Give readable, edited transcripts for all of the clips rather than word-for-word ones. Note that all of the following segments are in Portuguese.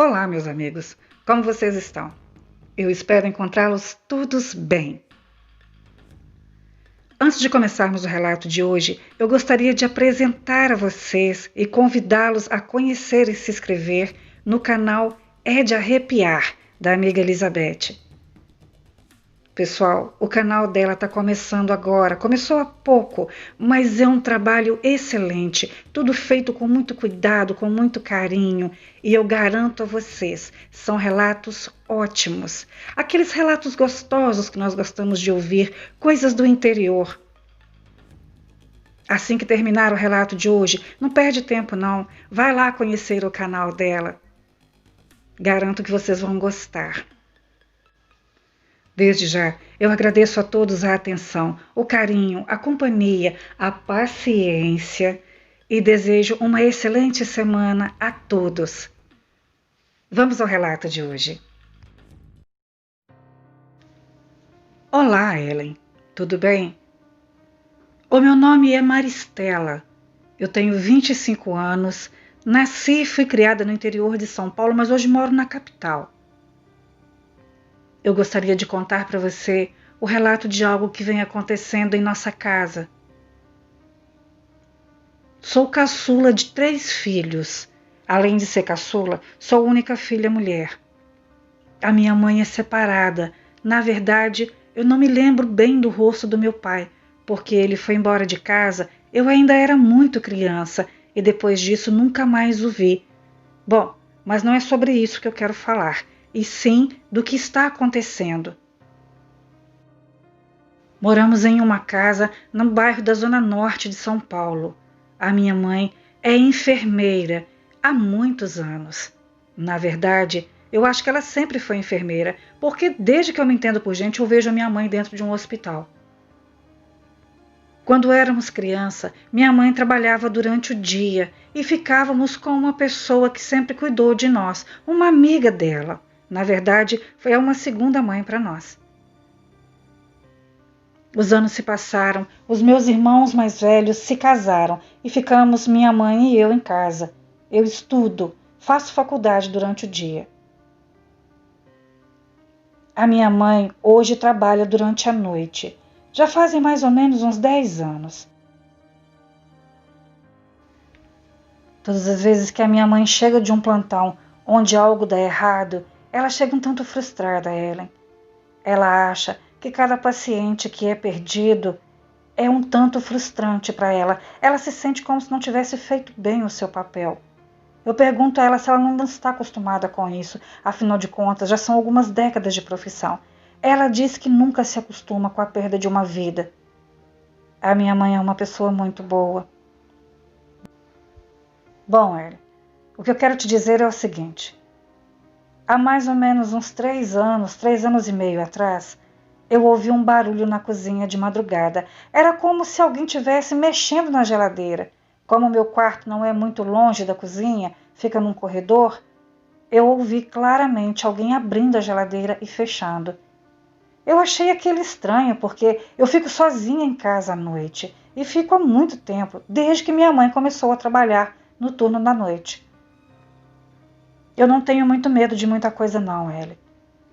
Olá, meus amigos, como vocês estão? Eu espero encontrá-los todos bem. Antes de começarmos o relato de hoje, eu gostaria de apresentar a vocês e convidá-los a conhecer e se inscrever no canal É de Arrepiar, da amiga Elizabeth. Pessoal, o canal dela está começando agora, começou há pouco, mas é um trabalho excelente, tudo feito com muito cuidado, com muito carinho, e eu garanto a vocês, são relatos ótimos, aqueles relatos gostosos que nós gostamos de ouvir, coisas do interior. Assim que terminar o relato de hoje, não perde tempo não, vai lá conhecer o canal dela, garanto que vocês vão gostar. Desde já, eu agradeço a todos a atenção, o carinho, a companhia, a paciência e desejo uma excelente semana a todos. Vamos ao relato de hoje. Olá, Ellen. Tudo bem? O meu nome é Maristela. Eu tenho 25 anos, nasci e fui criada no interior de São Paulo, mas hoje moro na capital. Eu gostaria de contar para você o relato de algo que vem acontecendo em nossa casa. Sou caçula de 3 filhos. Além de ser caçula, sou única filha mulher. A minha mãe é separada. Na verdade, eu não me lembro bem do rosto do meu pai, porque ele foi embora de casa, eu ainda era muito criança e depois disso nunca mais o vi. Bom, mas não é sobre isso que eu quero falar, e sim do que está acontecendo. Moramos em uma casa no bairro da Zona Norte de São Paulo. A minha mãe é enfermeira há muitos anos. Na verdade, eu acho que ela sempre foi enfermeira, porque desde que eu me entendo por gente, eu vejo a minha mãe dentro de um hospital. Quando éramos criança, minha mãe trabalhava durante o dia e ficávamos com uma pessoa que sempre cuidou de nós, uma amiga dela. Na verdade, foi uma segunda mãe para nós. Os anos se passaram, os meus irmãos mais velhos se casaram e ficamos minha mãe e eu em casa. Eu estudo, faço faculdade durante o dia. A minha mãe hoje trabalha durante a noite. Já fazem mais ou menos uns 10 anos. Todas as vezes que a minha mãe chega de um plantão onde algo dá errado, ela chega um tanto frustrada, Ellen. Ela acha que cada paciente que é perdido é um tanto frustrante para ela. Ela se sente como se não tivesse feito bem o seu papel. Eu pergunto a ela se ela não está acostumada com isso, afinal de contas, já são algumas décadas de profissão. Ela diz que nunca se acostuma com a perda de uma vida. A minha mãe é uma pessoa muito boa. Bom, Ellen, o que eu quero te dizer é o seguinte. Há mais ou menos uns 3 anos e meio atrás, eu ouvi um barulho na cozinha de madrugada. Era como se alguém estivesse mexendo na geladeira. Como o meu quarto não é muito longe da cozinha, fica num corredor, eu ouvi claramente alguém abrindo a geladeira e fechando. Eu achei aquilo estranho, porque eu fico sozinha em casa à noite e fico há muito tempo, desde que minha mãe começou a trabalhar no turno da noite. Eu não tenho muito medo de muita coisa não, Ellie.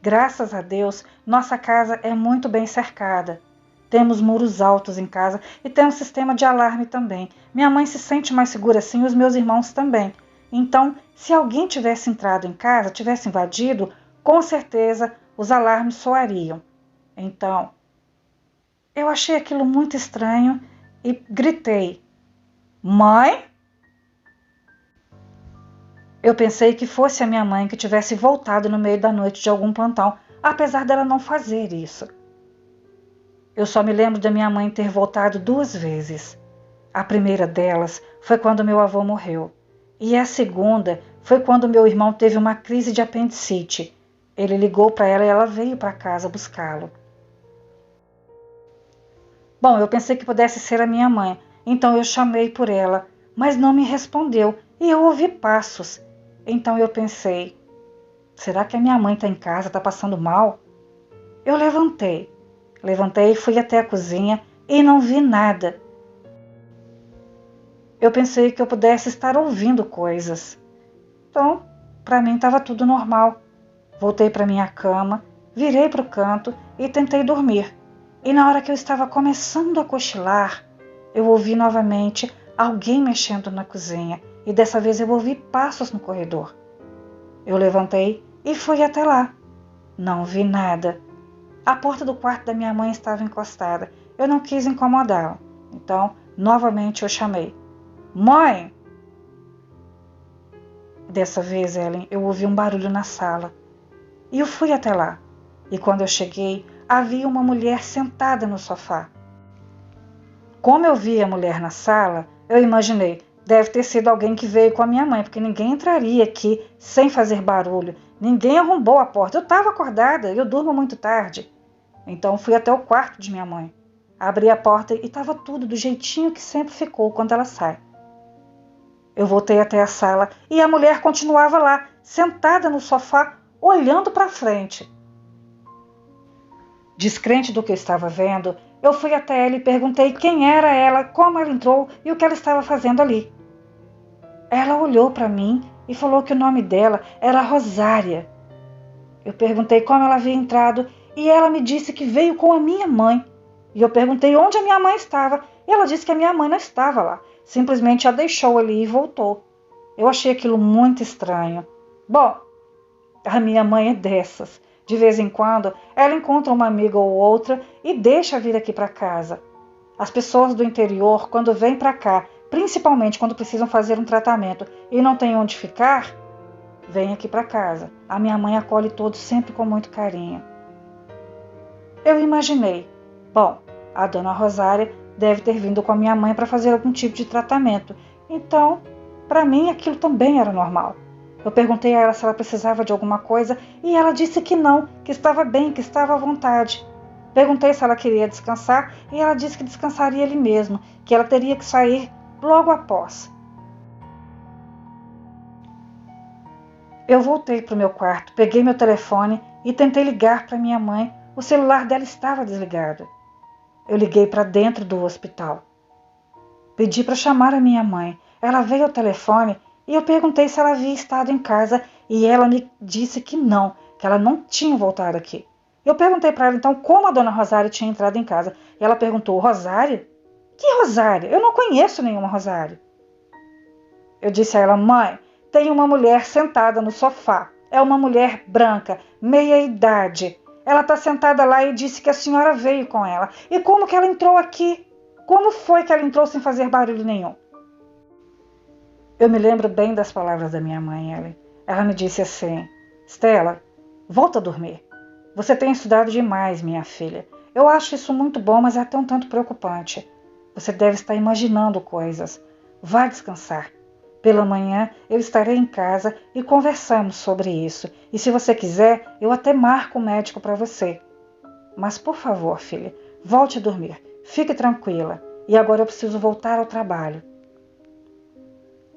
Graças a Deus, nossa casa é muito bem cercada. Temos muros altos em casa e tem um sistema de alarme também. Minha mãe se sente mais segura assim e os meus irmãos também. Então, se alguém tivesse entrado em casa, tivesse invadido, com certeza os alarmes soariam. Então, eu achei aquilo muito estranho e gritei: Mãe? Eu pensei que fosse a minha mãe que tivesse voltado no meio da noite de algum plantão, apesar dela não fazer isso. Eu só me lembro da minha mãe ter voltado 2 vezes. A primeira delas foi quando meu avô morreu. E a segunda foi quando meu irmão teve uma crise de apendicite. Ele ligou para ela e ela veio para casa buscá-lo. Bom, eu pensei que pudesse ser a minha mãe, então eu chamei por ela, mas não me respondeu e eu ouvi passos. Então eu pensei, será que a minha mãe está em casa, está passando mal? Eu levantei e fui até a cozinha e não vi nada. Eu pensei que eu pudesse estar ouvindo coisas. Então, para mim estava tudo normal. Voltei para minha cama, virei para o canto e tentei dormir. E na hora que eu estava começando a cochilar, eu ouvi novamente alguém mexendo na cozinha e dessa vez eu ouvi passos no corredor. Eu levantei e fui até lá. Não vi nada. A porta do quarto da minha mãe estava encostada. Eu não quis incomodá-la. Então, novamente eu chamei. Mãe! Dessa vez, Ellen, eu ouvi um barulho na sala. E eu fui até lá. E quando eu cheguei, havia uma mulher sentada no sofá. Como eu vi a mulher na sala, eu imaginei, deve ter sido alguém que veio com a minha mãe, porque ninguém entraria aqui sem fazer barulho. Ninguém arrombou a porta. Eu estava acordada, eu durmo muito tarde. Então fui até o quarto de minha mãe. Abri a porta e estava tudo do jeitinho que sempre ficou quando ela sai. Eu voltei até a sala e a mulher continuava lá, sentada no sofá, olhando para frente. Descrente do que eu estava vendo, eu fui até ela e perguntei quem era ela, como ela entrou e o que ela estava fazendo ali. Ela olhou para mim e falou que o nome dela era Rosária. Eu perguntei como ela havia entrado e ela me disse que veio com a minha mãe. E eu perguntei onde a minha mãe estava e ela disse que a minha mãe não estava lá. Simplesmente a deixou ali e voltou. Eu achei aquilo muito estranho. Bom, a minha mãe é dessas. De vez em quando, ela encontra uma amiga ou outra e deixa vir aqui para casa. As pessoas do interior, quando vêm para cá, principalmente quando precisam fazer um tratamento e não têm onde ficar, vêm aqui para casa. A minha mãe acolhe todos sempre com muito carinho. Eu imaginei, bom, a dona Rosária deve ter vindo com a minha mãe para fazer algum tipo de tratamento. Então, para mim, aquilo também era normal. Eu perguntei a ela se ela precisava de alguma coisa e ela disse que não, que estava bem, que estava à vontade. Perguntei se ela queria descansar e ela disse que descansaria ali mesmo, que ela teria que sair logo após. Eu voltei para o meu quarto, peguei meu telefone e tentei ligar para minha mãe. O celular dela estava desligado. Eu liguei para dentro do hospital. Pedi para chamar a minha mãe. Ela veio ao telefone e eu perguntei se ela havia estado em casa e ela me disse que ela não tinha voltado aqui. Eu perguntei para ela então como a dona Rosária tinha entrado em casa. E ela perguntou, Rosária? Que Rosária? Eu não conheço nenhuma Rosária. Eu disse a ela, mãe, tem uma mulher sentada no sofá. É uma mulher branca, meia idade. Ela está sentada lá e disse que a senhora veio com ela. E como que ela entrou aqui? Como foi que ela entrou sem fazer barulho nenhum? Eu me lembro bem das palavras da minha mãe, Ellen. Ela me disse assim, Stella, volta a dormir. Você tem estudado demais, minha filha. Eu acho isso muito bom, mas é até um tanto preocupante. Você deve estar imaginando coisas. Vá descansar. Pela manhã eu estarei em casa e conversamos sobre isso. E se você quiser, eu até marco o médico para você. Mas por favor, filha, volte a dormir. Fique tranquila. E agora eu preciso voltar ao trabalho.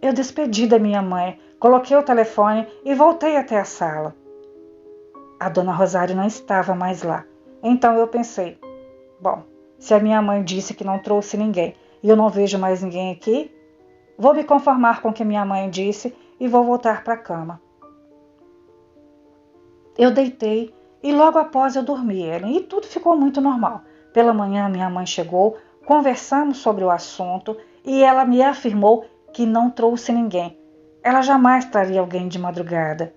Eu despedi da minha mãe, coloquei o telefone e voltei até a sala. A dona Rosário não estava mais lá. Então eu pensei, bom, se a minha mãe disse que não trouxe ninguém e eu não vejo mais ninguém aqui, vou me conformar com o que minha mãe disse e vou voltar para a cama. Eu deitei e logo após eu dormi, Ellen, e tudo ficou muito normal. Pela manhã minha mãe chegou, conversamos sobre o assunto e ela me afirmou que não trouxe ninguém. Ela jamais traria alguém de madrugada.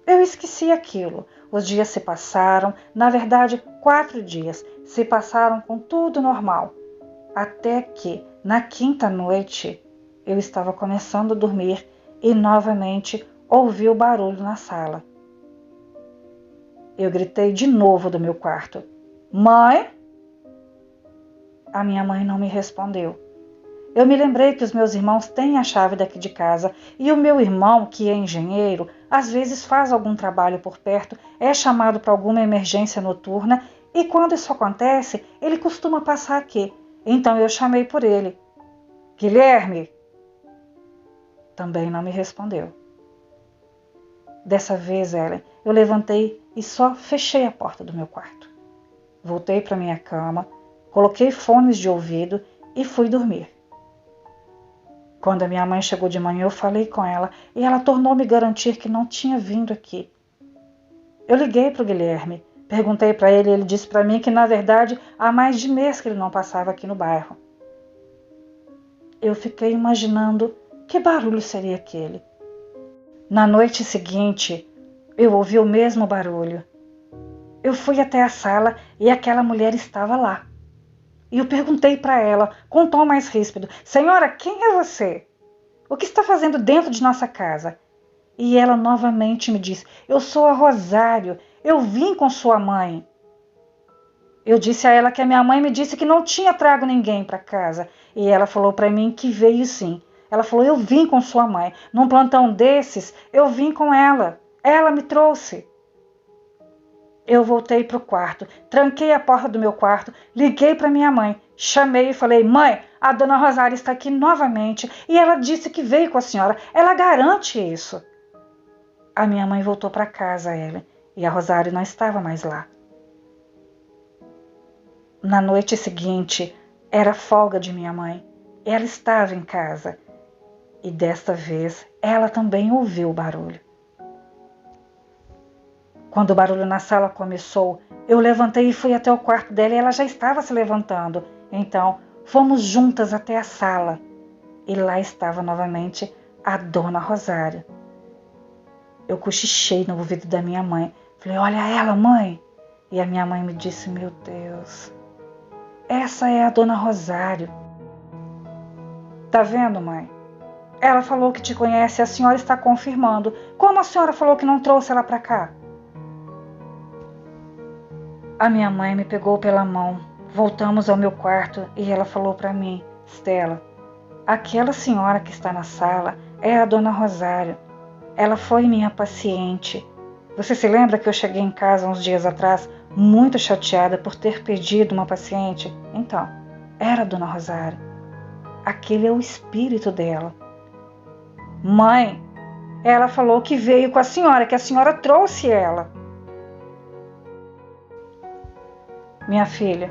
Eu esqueci aquilo. Os dias se passaram, na verdade 4 dias, se passaram com tudo normal. Até que, na quinta noite, eu estava começando a dormir e novamente ouvi o barulho na sala. Eu gritei de novo do meu quarto. Mãe? A minha mãe não me respondeu. Eu me lembrei que os meus irmãos têm a chave daqui de casa e o meu irmão, que é engenheiro, às vezes faz algum trabalho por perto, é chamado para alguma emergência noturna e quando isso acontece, ele costuma passar aqui. Então eu chamei por ele. Guilherme? Também não me respondeu. Dessa vez, Ellen, eu levantei e só fechei a porta do meu quarto. Voltei para minha cama, coloquei fones de ouvido e fui dormir. Quando a minha mãe chegou de manhã, eu falei com ela e ela tornou me garantir que não tinha vindo aqui. Eu liguei para o Guilherme, perguntei para ele e ele disse para mim que, na verdade, há mais de mês que ele não passava aqui no bairro. Eu fiquei imaginando que barulho seria aquele. Na noite seguinte, eu ouvi o mesmo barulho. Eu fui até a sala e aquela mulher estava lá. E eu perguntei para ela, com um tom mais ríspido: Senhora, quem é você? O que está fazendo dentro de nossa casa? E ela novamente me disse: Eu sou a Rosário, eu vim com sua mãe. Eu disse a ela que a minha mãe me disse que não tinha trago ninguém para casa. E ela falou para mim que veio sim. Ela falou: Eu vim com sua mãe. Num plantão desses, eu vim com ela. Ela me trouxe. Eu voltei para o quarto, tranquei a porta do meu quarto, liguei para minha mãe, chamei e falei: Mãe, a dona Rosária está aqui novamente e ela disse que veio com a senhora. Ela garante isso. A minha mãe voltou para casa, ela, e a Rosário não estava mais lá. Na noite seguinte, era folga de minha mãe. Ela estava em casa e desta vez ela também ouviu o barulho. Quando o barulho na sala começou, eu levantei e fui até o quarto dela e ela já estava se levantando. Então, fomos juntas até a sala e lá estava novamente a dona Rosária. Eu cochichei no ouvido da minha mãe. Falei: Olha ela, mãe. E a minha mãe me disse: Meu Deus, essa é a dona Rosário. Tá vendo, mãe? Ela falou que te conhece e a senhora está confirmando. Como a senhora falou que não trouxe ela para cá? A minha mãe me pegou pela mão, voltamos ao meu quarto e ela falou para mim: Stella, aquela senhora que está na sala é a dona Rosário. Ela foi minha paciente. Você se lembra que eu cheguei em casa uns dias atrás muito chateada por ter perdido uma paciente? Então, era a dona Rosário. Aquele é o espírito dela. Mãe, ela falou que veio com a senhora, que a senhora trouxe ela. Minha filha,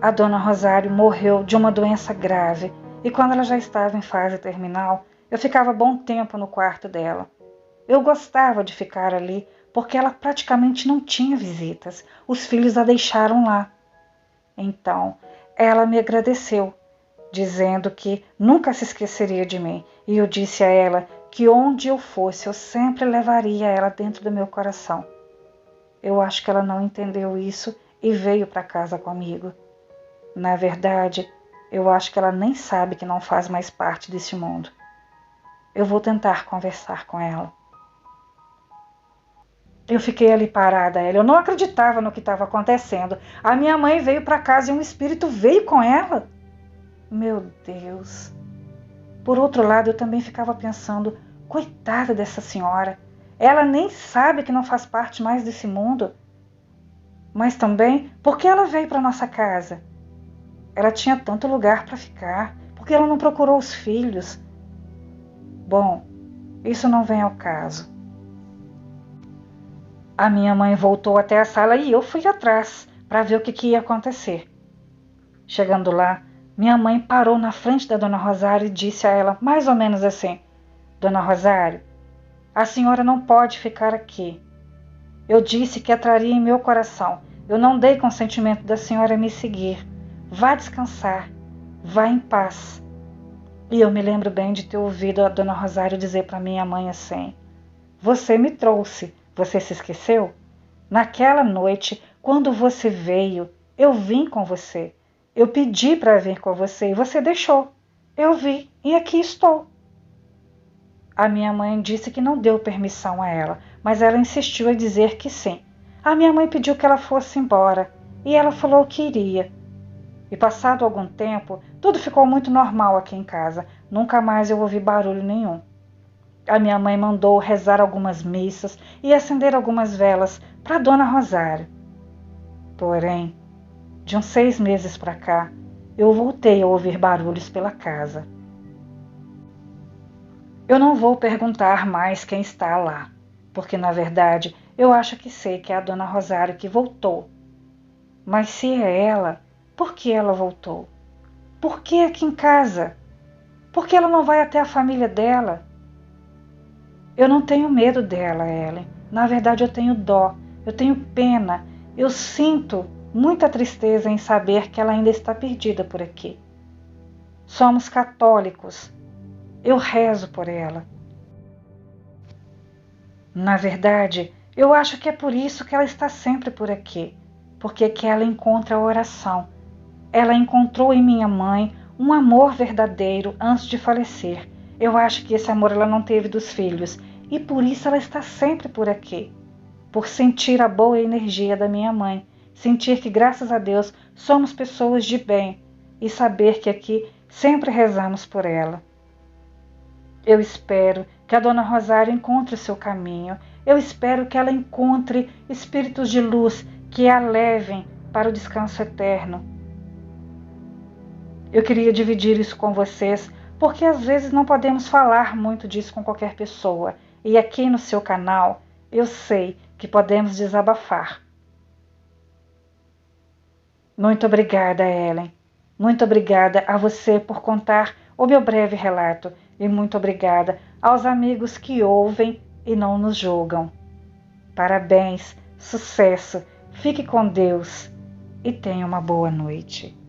a dona Rosário morreu de uma doença grave e quando ela já estava em fase terminal, eu ficava bom tempo no quarto dela. Eu gostava de ficar ali porque ela praticamente não tinha visitas. Os filhos a deixaram lá. Então, ela me agradeceu, dizendo que nunca se esqueceria de mim. E eu disse a ela que onde eu fosse, eu sempre levaria ela dentro do meu coração. Eu acho que ela não entendeu isso e veio para casa comigo. Na verdade, eu acho que ela nem sabe que não faz mais parte desse mundo. Eu vou tentar conversar com ela. Eu fiquei ali parada, eu não acreditava no que estava acontecendo. A minha mãe veio para casa e um espírito veio com ela. Meu Deus! Por outro lado, eu também ficava pensando: coitada dessa senhora. Ela nem sabe que não faz parte mais desse mundo. Mas também, por que ela veio para nossa casa? Ela tinha tanto lugar para ficar. Por que ela não procurou os filhos? Bom, isso não vem ao caso. A minha mãe voltou até a sala e eu fui atrás para ver o que ia acontecer. Chegando lá, minha mãe parou na frente da dona Rosário e disse a ela mais ou menos assim: Dona Rosário, a senhora não pode ficar aqui. Eu disse que a traria em meu coração. Eu não dei consentimento da senhora me seguir. Vá descansar. Vá em paz. E eu me lembro bem de ter ouvido a dona Rosário dizer para minha mãe assim: Você me trouxe. Você se esqueceu? Naquela noite, quando você veio, eu vim com você. Eu pedi para vir com você e você deixou. Eu vi e aqui estou. A minha mãe disse que não deu permissão a ela, mas ela insistiu em dizer que sim. A minha mãe pediu que ela fosse embora e ela falou que iria. E passado algum tempo, tudo ficou muito normal aqui em casa. Nunca mais eu ouvi barulho nenhum. A minha mãe mandou rezar algumas missas e acender algumas velas para Dona Rosário. Porém, de uns 6 meses para cá, eu voltei a ouvir barulhos pela casa. Eu não vou perguntar mais quem está lá, porque na verdade eu acho que sei que é a Dona Rosário que voltou. Mas se é ela, por que ela voltou? Por que aqui em casa? Por que ela não vai até a família dela? Eu não tenho medo dela, Ellen. Na verdade, eu tenho dó, eu tenho pena. Eu sinto muita tristeza em saber que ela ainda está perdida por aqui. Somos católicos. Eu rezo por ela. Na verdade, eu acho que é por isso que ela está sempre por aqui, porque que ela encontra a oração. Ela encontrou em minha mãe um amor verdadeiro antes de falecer. Eu acho que esse amor ela não teve dos filhos e por isso ela está sempre por aqui, por sentir a boa energia da minha mãe, sentir que graças a Deus somos pessoas de bem e saber que aqui sempre rezamos por ela. Eu espero que a Dona Rosário encontre o seu caminho. Eu espero que ela encontre espíritos de luz que a levem para o descanso eterno. Eu queria dividir isso com vocês, porque às vezes não podemos falar muito disso com qualquer pessoa. E aqui no seu canal, eu sei que podemos desabafar. Muito obrigada, Ellen. Muito obrigada a você por contar o meu breve relato. E muito obrigada aos amigos que ouvem e não nos julgam. Parabéns, sucesso, fique com Deus e tenha uma boa noite.